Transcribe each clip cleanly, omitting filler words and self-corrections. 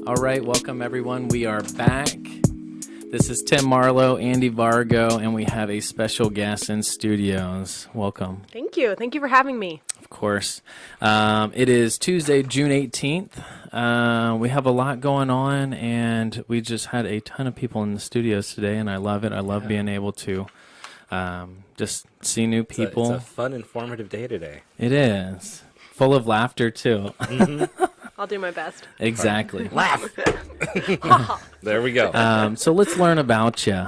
All right, welcome everyone. We are back. This is Tim Marlowe, Andy Vargo, and we have a special guest in studios. Welcome. Thank you. Thank you for having me. Of course. It is Tuesday, June 18th. We have a lot going on, and we just had a ton of people in the studios today, and I love it. I love being able to just see new people. It's a fun, informative day today. It is. Full of laughter, too. I'll do my best. Exactly. Laugh. There we go. So let's learn about you.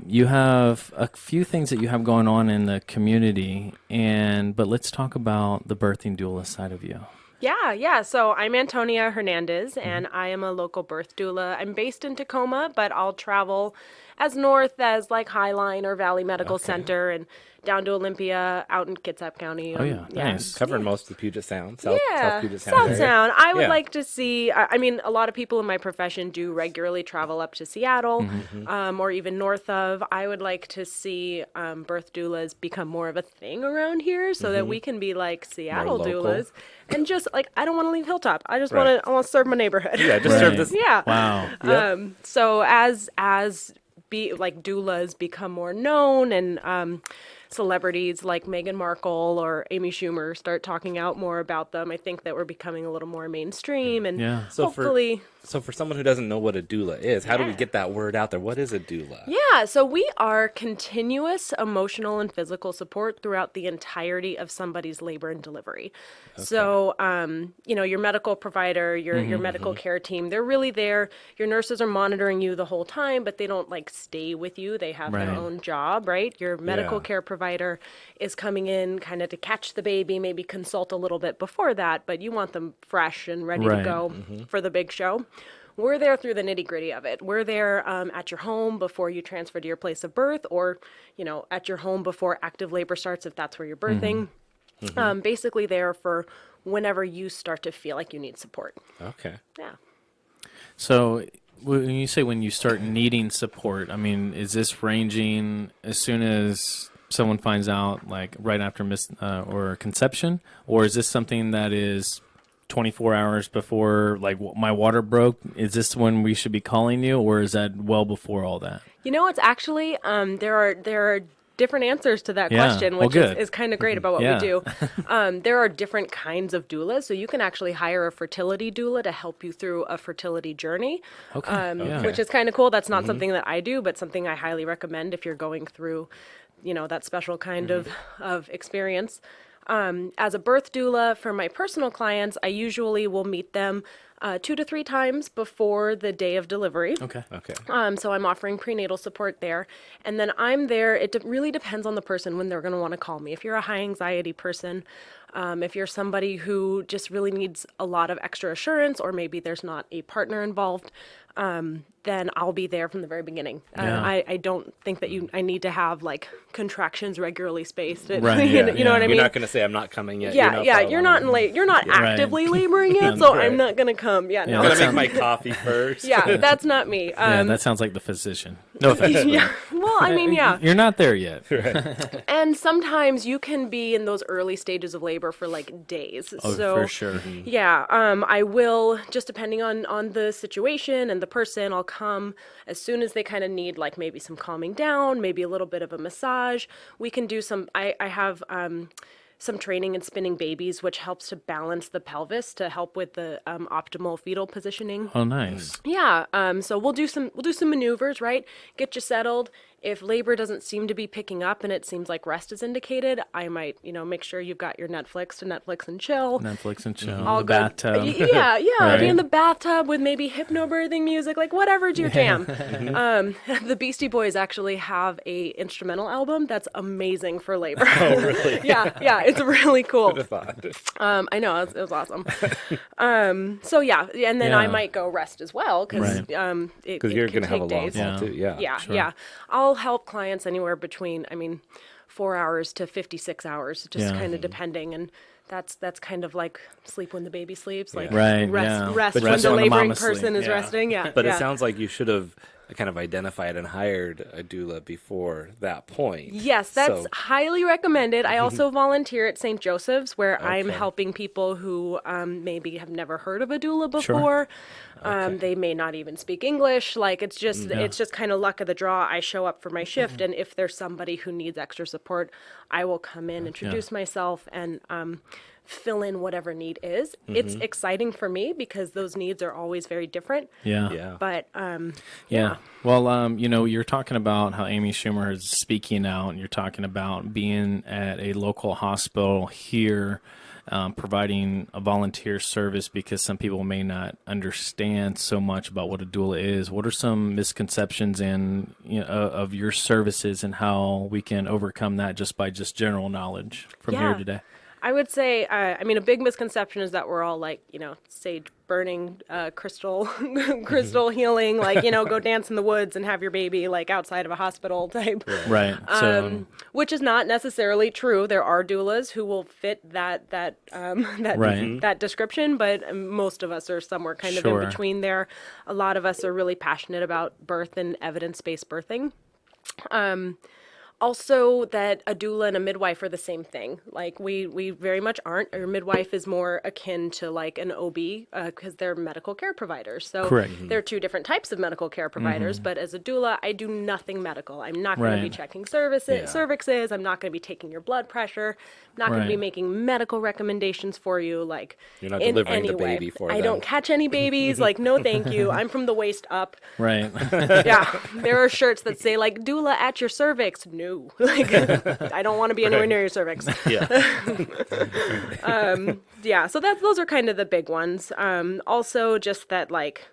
You have a few things that you have going on in the community, but let's talk about the birthing doula side of you. Yeah. So I'm Antonia Hernandez, and I am a local birth doula. I'm based in Tacoma, but I'll travel as north as like Highline or Valley Medical Center and down to Olympia, out in Kitsap County. Oh, yeah. Nice. Covering most of the Puget Sound, South Puget Sound. South area. Sound. I would Yeah. like to see, I mean, a lot of people in my profession do regularly travel up to Seattle or even north of. I would like to see birth doulas become more of a thing around here so that we can be like Seattle More local. doulas. And just like, I don't want to leave Hilltop. I just Right. want to serve my neighborhood. Yeah, just serve this. Yeah. Wow. So as doulas become more known and celebrities like Meghan Markle or Amy Schumer start talking out more about them, I think that we're becoming a little more mainstream and Yeah. hopefully. So for someone who doesn't know what a doula is, how do we get that word out there? What is a doula? Yeah, so we are continuous emotional and physical support throughout the entirety of somebody's labor and delivery. So, your medical provider, your medical care team, they're really there. Your nurses are monitoring you the whole time, but they don't like stay with you. They have their Right. own job, right? Your medical Yeah. care provider is coming in kind of to catch the baby, maybe consult a little bit before that, but you want them fresh and ready Right. to go for the big show. We're there through the nitty gritty of it. We're there at your home before you transfer to your place of birth or, at your home before active labor starts if that's where you're birthing. Basically there for whenever you start to feel like you need support. Okay. Yeah. So when you say when you start needing support, I mean, is this ranging as soon as someone finds out, like right after or conception, or is this something that is 24 hours before, like my water broke? Is this when we should be calling you, or is that well before all that? It's actually there are different answers to that Yeah. question, Well, which good. is kind of great about what Yeah. we do. There are different kinds of doulas, so you can actually hire a fertility doula to help you through a fertility journey, Yeah. which is kind of cool. That's not something that I do, but something I highly recommend if you're going through, that special kind of experience. As a birth doula, for my personal clients, I usually will meet them 2 to 3 times before the day of delivery. Okay. So I'm offering prenatal support there. And then I'm there. It really depends on the person when they're going to want to call me. If you're a high anxiety person, if you're somebody who just really needs a lot of extra assurance, or maybe there's not a partner involved, then I'll be there from the very beginning. Yeah. I don't think that I need to have like contractions regularly spaced. Right, you yeah, know what I You're mean? not going to say, I'm not coming yet. Yeah, you're not you're not actively laboring yet, so I'm not gonna come. Yeah, Yeah, no. I'm that going to make my coffee first. Yeah, that's not me. Yeah, that sounds like the physician. No offense. Yeah. Well, I mean, yeah. You're not there yet. And sometimes you can be in those early stages of labor for like days. Oh, So for sure. yeah, I will, just depending on the situation and the person, I'll come as soon as they kind of need like maybe some calming down, maybe a little bit of a massage. We can do I have some training in spinning babies, which helps to balance the pelvis to help with the optimal fetal positioning. Oh, nice. Yeah, so we'll do some maneuvers, right? Get you settled. If labor doesn't seem to be picking up and it seems like rest is indicated, I might, make sure you've got your Netflix to Netflix and chill. Netflix and chill. I'll The go- bathtub. Yeah, Right. be in the bathtub with maybe hypnobirthing music, like whatever's your jam. The Beastie Boys actually have a instrumental album that's amazing for labor. Oh, really? yeah, it's really cool. Who'd have thought? I know, it was awesome. So yeah, and then I Yeah. might go rest as well because Right. Because you're going to have a long days. haul, too. Yeah. Yeah. I'll help clients anywhere between, 4 hours to 56 hours, just Yeah. kind of depending. And that's kind of like sleep when the baby sleeps, like Right, rest yeah. when Rest the when the laboring mama sleep, person is yeah. resting. Yeah. But yeah. it sounds like you should have kind of identified and hired a doula before that point. Yes, that's So, highly recommended. I also volunteer at St. Joseph's, where I'm Okay. helping people who maybe have never heard of a doula before. They may not even speak English. Like it's just kind of luck of the draw. I show up for my shift, and if there's somebody who needs extra support, I will come in, introduce myself, and fill in whatever need is. It's exciting for me because those needs are always very different. yeah. But Yeah. Well, you're talking about how Amy Schumer is speaking out, and you're talking about being at a local hospital here, providing a volunteer service because some people may not understand so much about what a doula is. What are some misconceptions of your services and how we can overcome that just by just general knowledge from here Yeah. today? I would say, a big misconception is that we're all like, sage burning, crystal, crystal healing, like, go dance in the woods and have your baby like outside of a hospital type. Right. So, Which is not necessarily true. There are doulas who will fit that Right. that description, but most of us are somewhere kind of Sure. in between there. A lot of us are really passionate about birth and evidence-based birthing. Also, that a doula and a midwife are the same thing. Like we very much aren't. Our midwife is more akin to like an OB because they're medical care providers. So Correct. there are two different types of medical care providers. But as a doula, I do nothing medical. I'm not going to be Right. checking Yeah. cervixes. I'm not going to be taking your blood pressure. I'm not going to be Right. making medical recommendations for you. Like You're not in delivering any the way. baby for I them. don't catch any babies. Like no, thank you. I'm from the waist up. right. Yeah, there are shirts that say like doula at your cervix. No, like I don't want to be anywhere near your cervix. Yeah. Yeah, so those are kind of the big ones. Also, just that like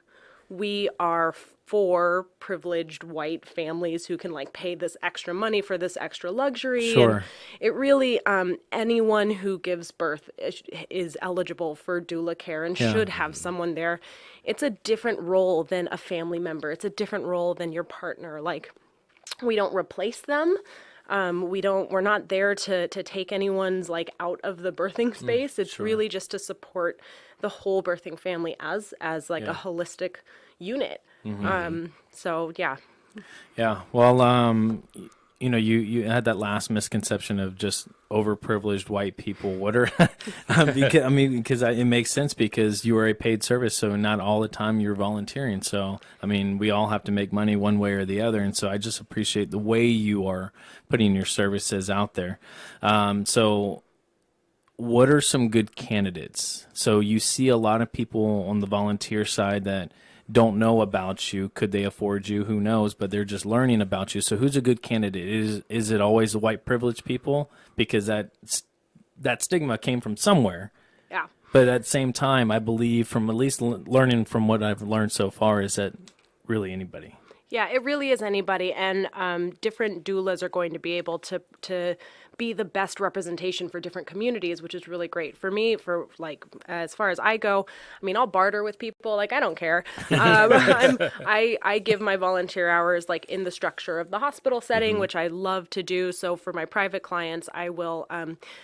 we are for privileged white families who can like pay this extra money for this extra luxury. Sure. And it really anyone who gives birth is eligible for doula care and Yeah. should have someone there. It's a different role than a family member. It's a different role than your partner. Like we don't replace them. We're not there to take anyone's like out of the birthing space. It's really just to support the whole birthing family as like a holistic unit. So yeah. Yeah. Well, you had that last misconception of just overprivileged white people. What are, because it makes sense because you are a paid service, so not all the time you're volunteering. So, we all have to make money one way or the other. And so I just appreciate the way you are putting your services out there. So what are some good candidates? So you see a lot of people on the volunteer side that don't know about you. Could they afford you? Who knows? But they're just learning about you. So who's a good candidate? Is it always the white privileged people? Because that stigma came from somewhere. Yeah. But at the same time, I believe from at least learning from what I've learned so far is that really anybody. Yeah, it really is anybody, and different doulas are going to be able to be the best representation for different communities, which is really great for me. For like, as far as I go, I'll barter with people. Like, I don't care. I give my volunteer hours like in the structure of the hospital setting, which I love to do. So for my private clients, I will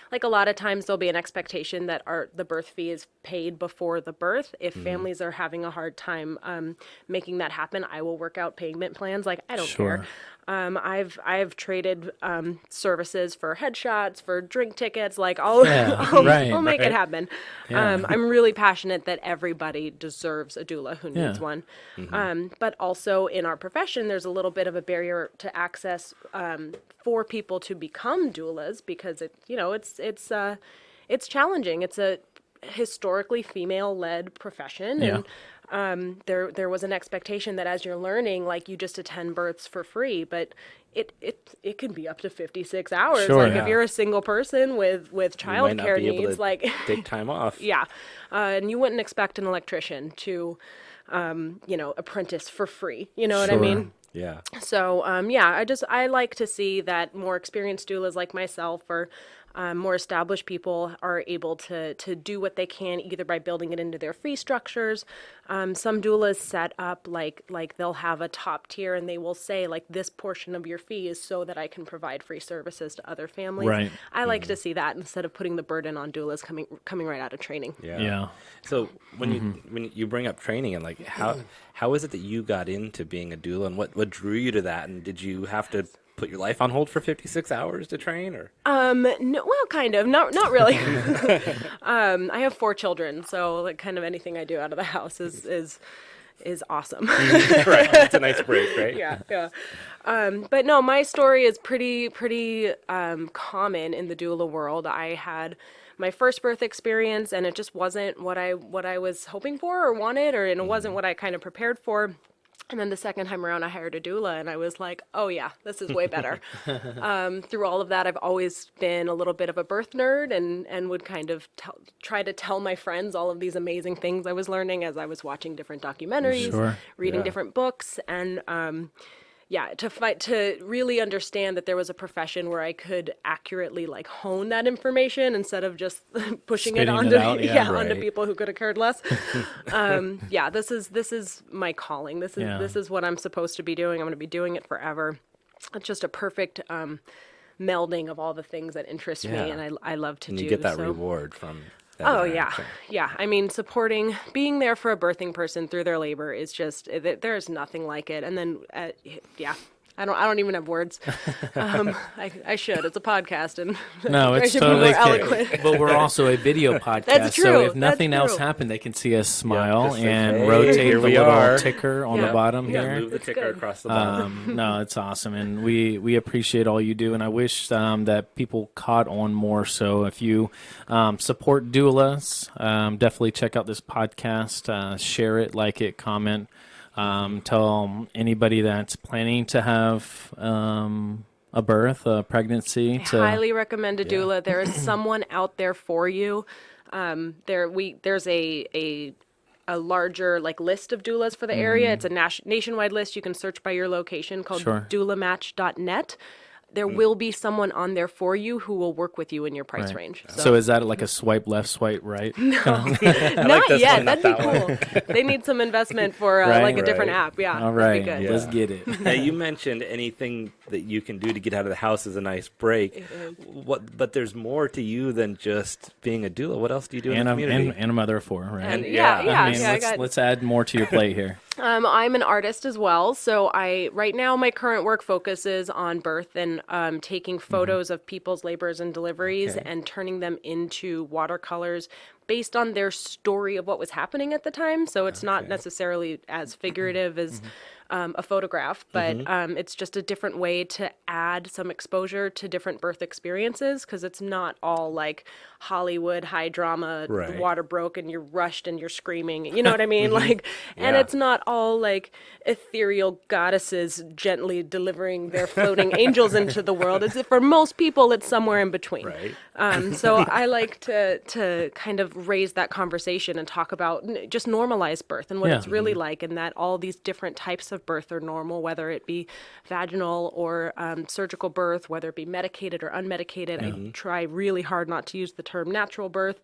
like a lot of times there'll be an expectation that the birth fee is paid before the birth. If families are having a hard time making that happen, I will work out payment plans. Like, I don't Sure. care. I've traded services for headshots, for drink tickets. Like I'll right, I'll make right. it happen. Yeah. I'm really passionate that everybody deserves a doula who needs Yeah. one. But also in our profession, there's a little bit of a barrier to access for people to become doulas because it's challenging. It's a historically female-led profession, Yeah. and there was an expectation that as you're learning, like you just attend births for free, but it can be up to 56 hours. Sure, like yeah. if you're a single person with You might not childcare be able needs, to like take time off. yeah, and you wouldn't expect an electrician to apprentice for free. You know what I Sure. mean? Yeah. So, I like to see that more experienced doulas like myself are More established people are able to do what they can either by building it into their fee structures. Some doulas set up like they'll have a top tier and they will say like this portion of your fee is so that I can provide free services to other families. Right. I like to see that instead of putting the burden on doulas coming right out of training. Yeah. So when you bring up training and like how is it that you got into being a doula, and what drew you to that, and did you have to put your life on hold for 56 hours to train, or? No, well, kind of, not really. I have 4 children, so like kind of anything I do out of the house is awesome. Right, it's a nice break, right? Yeah. But no, my story is pretty common in the doula world. I had my first birth experience, and it just wasn't what I was hoping for or wanted, and it wasn't what I kind of prepared for. And then the second time around, I hired a doula, and I was like, oh yeah, this is way better. Through all of that, I've always been a little bit of a birth nerd, and would kind of try to tell my friends all of these amazing things I was learning as I was watching different documentaries, Sure. reading Yeah. different books, and to really understand that there was a profession where I could accurately like hone that information instead of just pushing it Spitting onto it out, yeah. onto Right. people who could have cared less. This is my calling. This is what I'm supposed to be doing. I'm going to be doing it forever. It's just a perfect melding of all the things that interest me, Yeah. and I love to And do. you get that so. reward from that Oh yeah, interaction. yeah. I mean, being there for a birthing person through their labor is just there's nothing like it. And then, I don't even have words. I should. It's a podcast, and No, I it's should be totally more eloquent. okay. But we're also a video podcast, That's so true, if nothing that's else true. happened, they can see us smile just like, and hey, rotate here the we little are. ticker on Yeah. the bottom Yeah. here. Move the It's ticker good. across the bottom. No, it's awesome, and we appreciate all you do, and I wish that people caught on more. So if you support doulas, definitely check out this podcast, share it, like it, comment, tell anybody that's planning to have a birth, a pregnancy. I highly recommend a doula. There is someone out there for you. There's a larger like list of doulas for the area. It's a nationwide list. You can search by your location called Sure. doulamatch.net. There will be someone on there for you who will work with you in your price Right. range. So is that like a swipe left, swipe right? Not this yet. one, not That'd be cool. They need some investment for Right. like a different Right. app. Yeah. All that'd right, be good. Yeah. let's get it. Now, you mentioned anything that you can do to get out of the house is a nice break. But there's more to you than just being a doula. What else do you do in And the a, community? and a mother of 4, right? And yeah, yeah, I mean, I got. let's add more to your plate here. I'm an artist as well, so right now my current work focuses on birth and taking photos of people's labors and deliveries Okay. and turning them into watercolors based on their story of what was happening at the time. So it's not necessarily as figurative as a photograph, but it's just a different way to add some exposure to different birth experiences, because it's not all like Hollywood high drama, Right. the water broke and you're rushed and you're screaming, you know what I mean? Like, and Yeah. it's not all like ethereal goddesses gently delivering their floating angels into the world. It's for most people, it's somewhere in between. Right. So I like to kind of raise that conversation and talk about just normalize birth and what Yeah. it's really like, and that all these different types of birth are normal, whether it be vaginal or surgical birth, whether it be medicated or unmedicated. I try really hard not to use the term natural birth.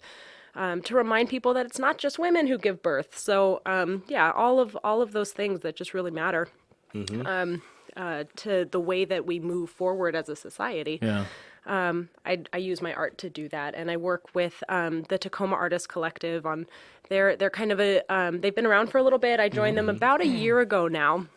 To remind people that it's not just women who give birth. So all of those things that just really matter to the way that we move forward as a society. Yeah. I use my art to do that, and I work with the Tacoma Artists Collective on. They're kind of they've been around for a little bit. I joined them about a year ago now,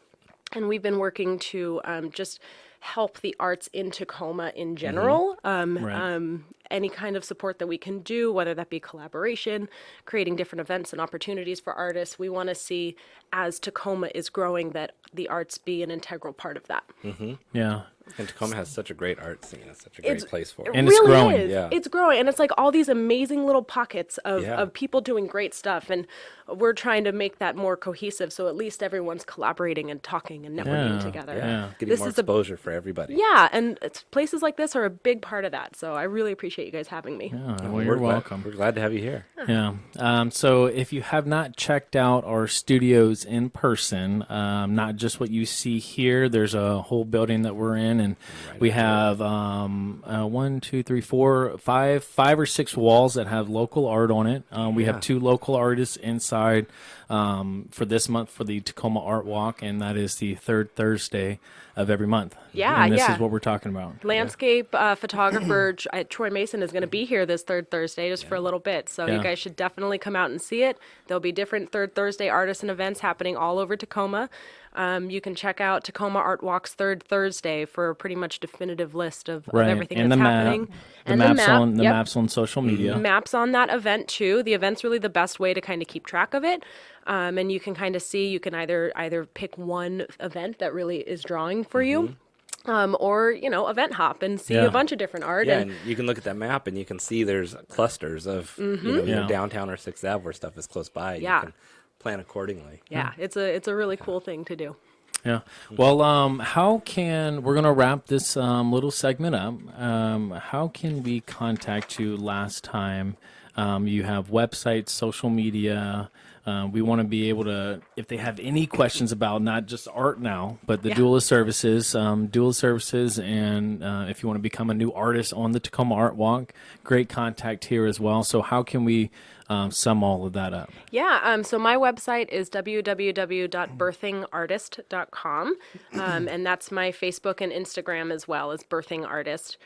and we've been working to just help the arts in Tacoma in general. Right. Any kind of support that we can do, whether that be collaboration, creating different events and opportunities for artists. We want to see, as Tacoma is growing, that the arts be an integral part of that. Yeah. And Tacoma has such a great art scene. It's such a great place for it. And it's really growing. is. Yeah. It's growing, and it's like all these amazing little pockets of, Yeah. of people doing great stuff, and we're trying to make that more cohesive, so at least everyone's collaborating and talking and networking Yeah. together. Yeah. Getting This more is a exposure for everybody. Yeah, and places like this are a big part of that, so I really appreciate you guys having me. Oh, well, We're you're glad- welcome. We're glad to have you here. Yeah. So if you have not checked out our studios in person, not just what you see here, there's a whole building that we're in. Washington, and we have one, two, three, four, five or six walls that have local art on it. We have 2 local artists inside for this month for the Tacoma Art Walk, and that is the 3rd Thursday of every month. Yeah, and this yeah. is what we're talking about. Landscape photographer Troy Mason is going to be here this 3rd Thursday just for a little bit. So Yeah. you guys should definitely come out and see it. There'll be different 3rd Thursday artisan events happening all over Tacoma. You can check out Tacoma Art Walk's 3rd Thursday for a pretty much definitive list of everything and that's the happening. map, And the maps on the yep. maps on social media. Maps on that event too. The event's really the best way to kind of keep track of it. And you can kind of see, you can either pick one event that really is drawing for you. Or, event hop and see Yeah. a bunch of different art. Yeah, And and you can look at that map and you can see there's clusters of Yeah. downtown or 6th Ave where stuff is close by. Yeah. You can plan accordingly. yeah, it's a really cool thing to do. Yeah. Well, we're going to wrap this little segment up. How can we contact you last time? You have websites, social media. We want to be able to, if they have any questions about not just art now, but the Yeah. Duelist Services, and if you want to become a new artist on the Tacoma Art Walk, great contact here as well. So how can we sum all of that up? Yeah, so my website is www.birthingartist.com, and that's my Facebook and Instagram as well as Birthing Artist.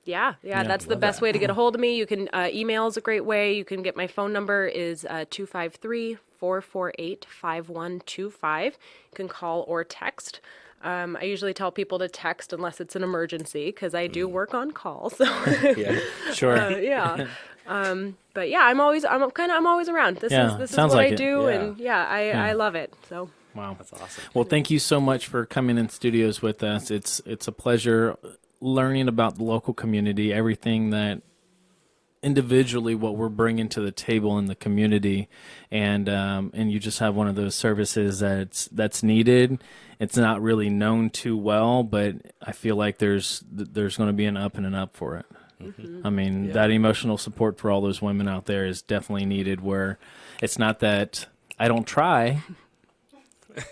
Yeah, that's the best way to get a hold of me. You can email is a great way. You can get my phone number is 253-448-5125. You can call or text. I usually tell people to text unless it's an emergency because I do work on call. So Yeah. Sure. yeah. But yeah, I'm always around. This Yeah, is sounds what like I it. do, Yeah. and I love it. So Wow. That's awesome. Well, thank you so much for coming in studios with us. It's a pleasure learning about the local community, everything that individually what we're bringing to the table in the community, and you just have one of those services that's needed. It's not really known too well, but I feel like there's going to be an up and an up for it. I mean, that emotional support for all those women out there is definitely needed. Where it's not that I don't try.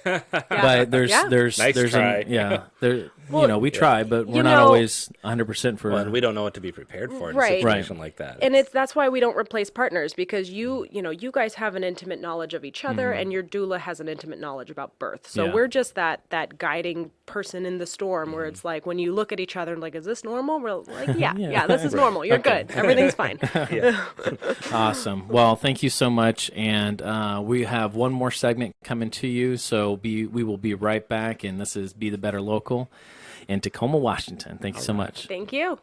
But there's Nice try. we try, but we're you not know- always 100% for. Well, and we don't know what to be prepared for in Right. a situation like that. and that's why we don't replace partners because you guys have an intimate knowledge of each other and your doula has an intimate knowledge about birth. So Yeah. we're just that guiding person in the storm where it's like when you look at each other and like, is this normal? We're like, yeah, this is normal. You're good. Everything's fine. Awesome. Well, thank you so much, and we have one more segment coming to you. So we will be right back, and this is Be the Better Local in Tacoma, Washington. Thank you so much. Thank you.